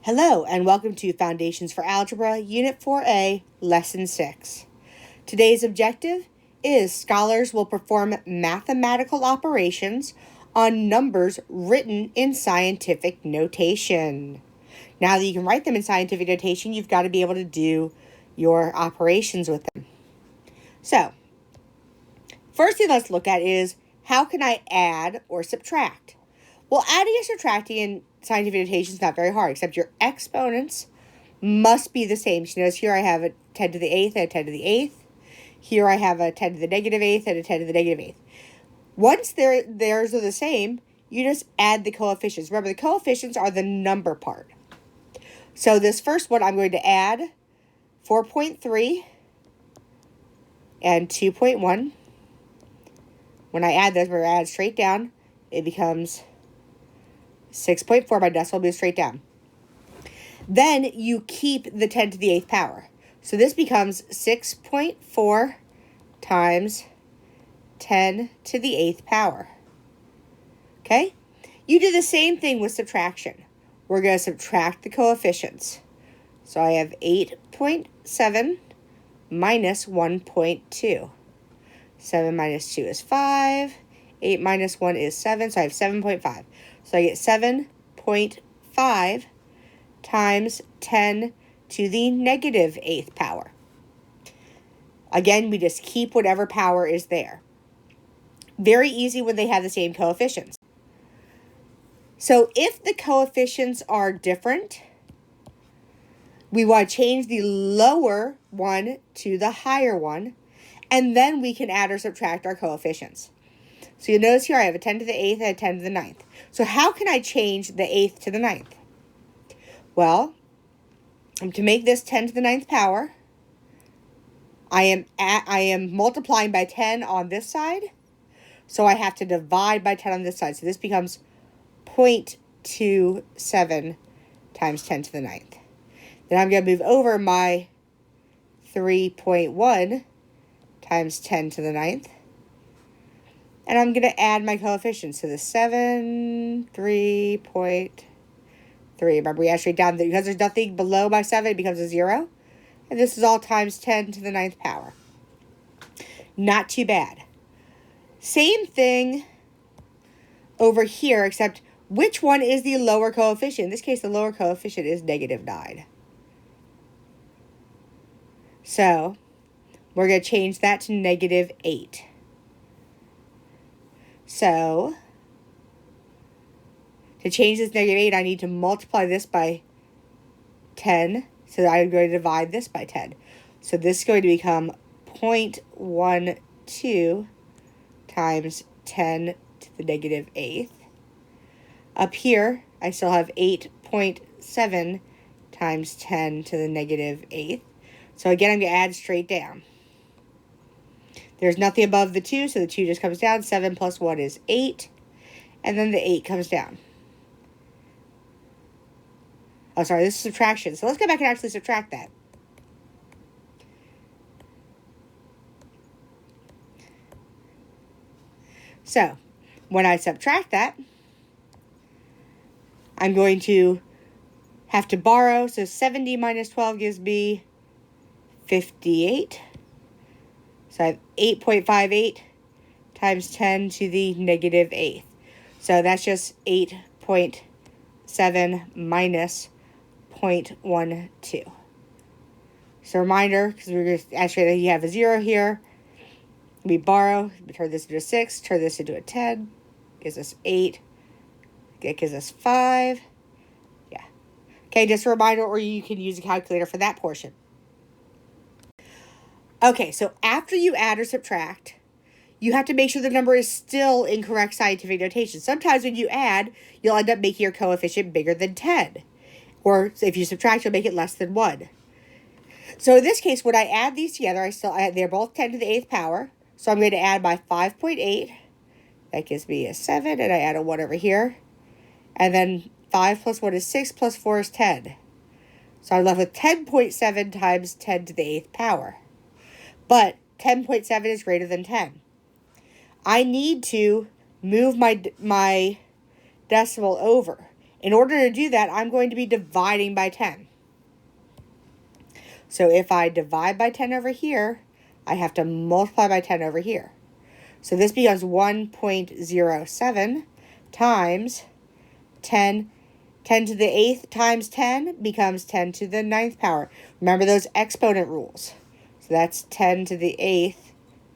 Hello and welcome to Foundations for Algebra, Unit 4A, Lesson 6. Today's objective is scholars will perform mathematical operations on numbers written in scientific notation. Now that you can write them in scientific notation, you've got to be able to do your operations with them. So, first thing let's look at is how can I add or subtract? Well, adding and subtracting in scientific notation is not very hard, except your exponents must be the same. So notice here I have a 10 to the 8th and a 10 to the 8th. Here I have a 10 to the negative 8th and a 10 to the negative 8th. Once theirs are the same, you just add the coefficients. Remember, the coefficients are the number part. So this first one, I'm going to add 4.3 and 2.1. When I add those, we're going to add straight down. It becomes 6.4. My decimal moves straight down. Then you keep the 10 to the 8th power. So this becomes 6.4 times 10 to the 8th power. Okay? You do the same thing with subtraction. We're going to subtract the coefficients. So I have 8.7 minus 1.2. 7 minus 2 is 5. 8 minus 1 is 7. So I have 7.5. So I get 7.5 times 10 to the negative 8th power. Again, we just keep whatever power is there. Very easy when they have the same coefficients. So if the coefficients are different, we want to change the lower one to the higher one, and then we can add or subtract our coefficients. So you'll notice here I have a 10 to the 8th and a 10 to the 9th. So how can I change the 8th to the 9th? Well, to make this 10 to the 9th power, I am multiplying by 10 on this side. So I have to divide by 10 on this side. So this becomes 0.27 times 10 to the 9th. Then I'm going to move over my 3.1 times 10 to the 9th. And I'm going to add my coefficients. So the 7, 3.3. Remember, we add straight down. Because there's nothing below my 7, it becomes a 0. And this is all times 10 to the 9th power. Not too bad. Same thing over here, except which one is the lower coefficient? In this case, the lower coefficient is negative 9. So we're going to change that to negative 8. So to change this negative 8, I need to multiply this by 10. So I'm going to divide this by 10. So this is going to become 0.12 times 10 to the negative 8th. Up here, I still have 8.7 times 10 to the negative 8th. So again, I'm going to add straight down. There's nothing above the 2, so the 2 just comes down. 7 plus 1 is 8. And then the 8 comes down. Oh, sorry, this is subtraction. So let's go back and actually subtract that. So, when I subtract that, I'm going to have to borrow. So 70 minus 12 gives me 58. So I have 8.58 times 10 to the negative 8th. So that's just 8.7 minus 0.12. So reminder, because we're going to actually you have a 0 here. We borrow, we turn this into a 6, turn this into a 10. Gives us 8. It gives us 5. Yeah. Okay, just a reminder, or you can use a calculator for that portion. Okay, so after you add or subtract, you have to make sure the number is still in correct scientific notation. Sometimes when you add, you'll end up making your coefficient bigger than 10. Or if you subtract, you'll make it less than 1. So in this case, when I add these together, they're both 10 to the 8th power. So I'm going to add my 5.8. That gives me a 7, and I add a 1 over here. And then 5 plus 1 is 6, plus 4 is 10. So I'm left with 10.7 times 10 to the 8th power. But 10.7 is greater than 10. I need to move my decimal over. In order to do that, I'm going to be dividing by 10. So if I divide by 10 over here, I have to multiply by 10 over here. So this becomes 1.07 times 10. 10 to the 8th times 10 becomes 10 to the 9th power. Remember those exponent rules. So that's 10 to the 8th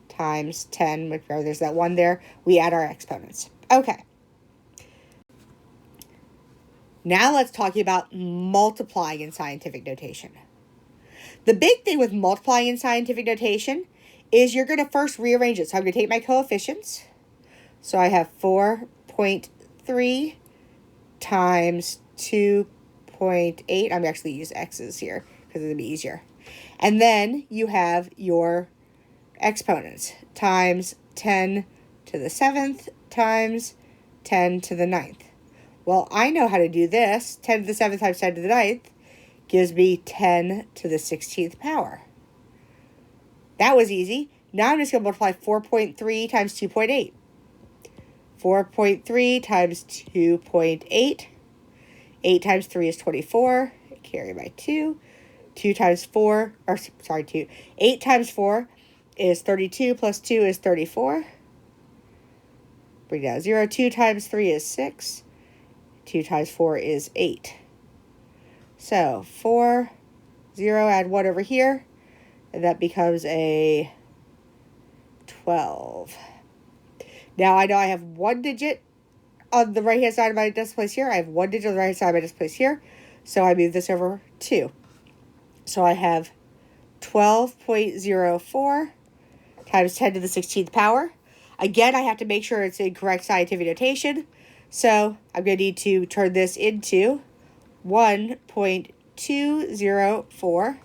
times 10. Remember, there's that 1 there. We add our exponents. Okay. Now let's talk about multiplying in scientific notation. The big thing with multiplying in scientific notation is you're going to first rearrange it. So I'm going to take my coefficients. So I have 4.3 times 2.8. I'm actually use x's here because it'll be easier. And then you have your exponents times 10 to the 7th times 10 to the 9th. Well, I know how to do this. 10 to the 7th times 10 to the 9th gives me 10 to the 16th power. That was easy. Now I'm just going to multiply 4.3 times 2.8. 4.3 times 2.8. 8 times 3 is 24. Carry by 2. 2 times 4, or sorry, 2. 8 times 4 is 32 plus 2 is 34. Bring down 0. 2 times 3 is 6. 2 times 4 is 8. So 4, 0, add 1 over here, and that becomes a 12. Now I know I have 1 digit on the right-hand side of my decimal place here. I have 1 digit on the right-hand side of my decimal place here. So I move this over 2. So I have 12.04 times 10 to the 16th power. Again, I have to make sure it's in correct scientific notation. So I'm going to need to turn this into 1.204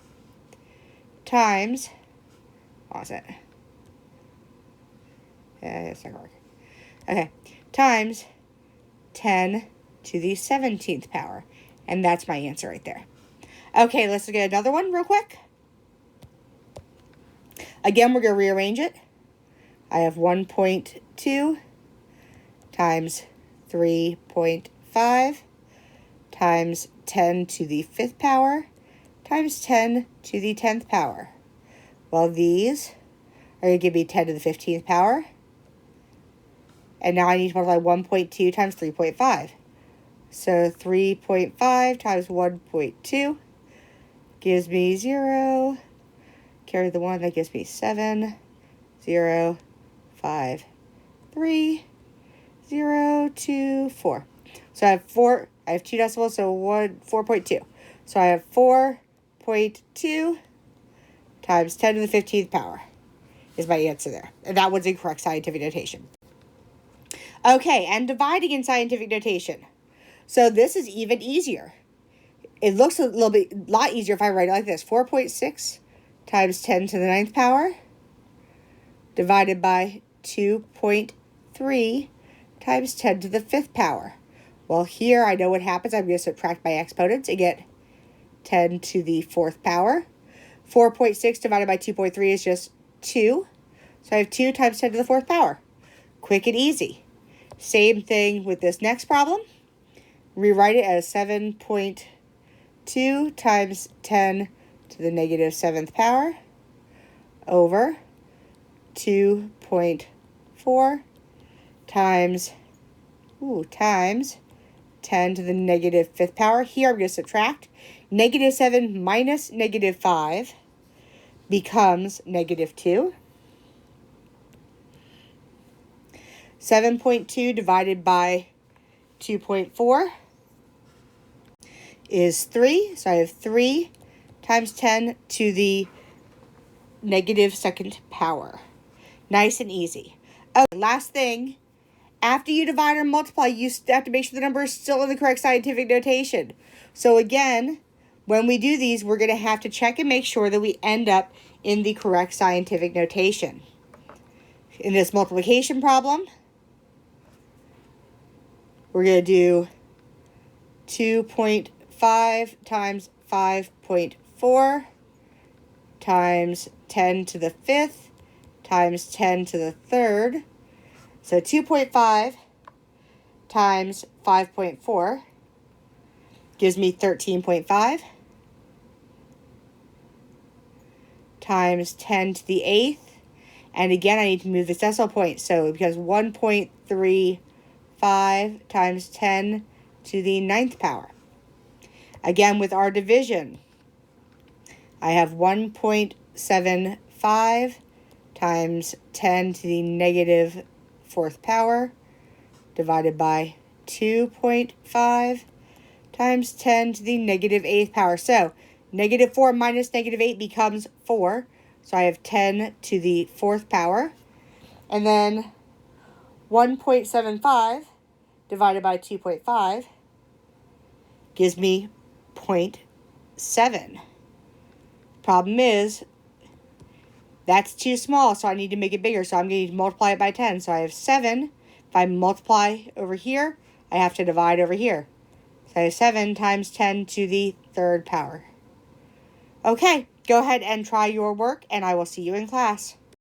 times, what was it? It's not going to work. Okay, times 10 to the 17th power. And that's my answer right there. Okay, let's look at another one real quick. Again, we're going to rearrange it. I have 1.2 times 3.5 times 10 to the 5th power times 10 to the 10th power. Well, these are going to give me 10 to the 15th power. And now I need to multiply 1.2 times 3.5. So 3.5 times 1.2 gives me 0. Carry the 1, that gives me 7, 0, 5, 3, 0, 2, 4. So I have 4, I have 2 decimals, so 4.2. So I have 4.2 times 10 to the 15th power is my answer there. And that one's incorrect scientific notation. Okay, and dividing in scientific notation. So this is even easier. It looks a lot easier if I write it like this. 4.6 times 10 to the 9th power divided by 2.3 times 10 to the 5th power. Well, here I know what happens. I'm going to subtract my exponents and get 10 to the 4th power. 4.6 divided by 2.3 is just 2. So I have 2 times 10 to the 4th power. Quick and easy. Same thing with this next problem. Rewrite it as 7.2 times 10 to the negative 7th power over 2.4 times 10 to the negative 5th power. Here I'm going to subtract. Negative 7 minus negative 5 becomes negative 2. 7.2 divided by 2.4 is 3. So I have 3 times 10 to the negative 2nd power. Nice and easy. Okay, last thing. After you divide or multiply, you have to make sure the number is still in the correct scientific notation. So again, when we do these, we're going to have to check and make sure that we end up in the correct scientific notation. In this multiplication problem, we're going to do 2.5 times 5.4 times 10 to the 5th times 10 to the 3rd. So 2.5 times 5.4 gives me 13.5 times 10 to the 8th. And again, I need to move this decimal point. So it becomes 1.35 times 10 to the 9th power. Again, with our division, I have 1.75 times 10 to the negative 4th power divided by 2.5 times 10 to the negative 8th power. So negative 4 minus negative 8 becomes 4. So I have 10 to the 4th power. And then 1.75 divided by 2.5 gives me 0.7. Problem is, that's too small, so I need to make it bigger. So I'm going to multiply it by 10. So I have 7. If I multiply over here, I have to divide over here. So I have 7 times 10 to the 3rd power. Okay, go ahead and try your work, and I will see you in class.